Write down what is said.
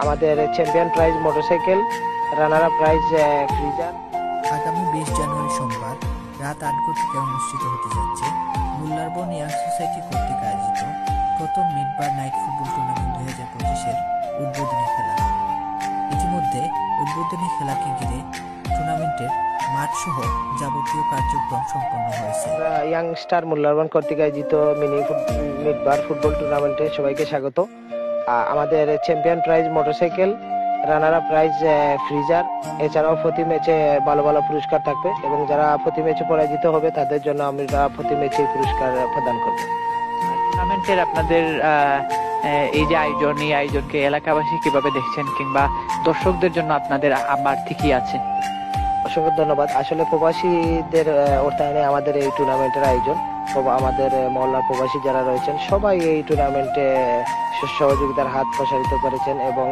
আমাদের champion prize motorcycle, runner up prize freezer. আগামী 20 জানুয়ারি সোমবার রাত 8 অনুষ্ঠিত হতে যাচ্ছে মুল্লারবন ইয়াং সোসাইটি কর্তৃক আয়োজিত প্রথম মিডবার নাইট ফুটবল টুর্নামেন্ট 2025-এর উদ্বোধনী খেলা। ইতিমধ্যে উদ্বোধনী খেলাকে ঘিরে টুর্নামেন্টের মাঠ সহ যাবতীয় কার্যক্রম সম্পন্ন হয়েছে। ইয়াং স্টার মুল্লারবন কর্তৃক আয়োজিত মিডবার ফুটবল টুর্নামেন্টে সবাইকে স্বাগত। আমাদের champion prize motorcycle, runner up prize freezer, এছাড়াও প্রতি ম্যাচে ভালো ভালো পুরস্কার থাকবে এবং যারা প্রতি ম্যাচে পরাজিত হবে তাদের জন্য আমরা প্রতি ম্যাচে পুরস্কার প্রদান করব। টুর্নামেন্টের আপনাদের এই যে আয়োজন, এই আয়োজনকে এলাকাবাসী কিভাবে দেখছেন, কিংবা দর্শকদের জন্য আপনাদের আবদার কি আছে? অসংখ্য ধন্যবাদ। আসলে প্রবাসীদের অর্থায়নে আমাদের এই টুর্নামেন্টের আয়োজন। আমাদের মহল্লার প্রবাসী যারা রয়েছেন সবাই এই টুর্নামেন্টে সহযোগিতার হাত প্রসারিত করেছেন এবং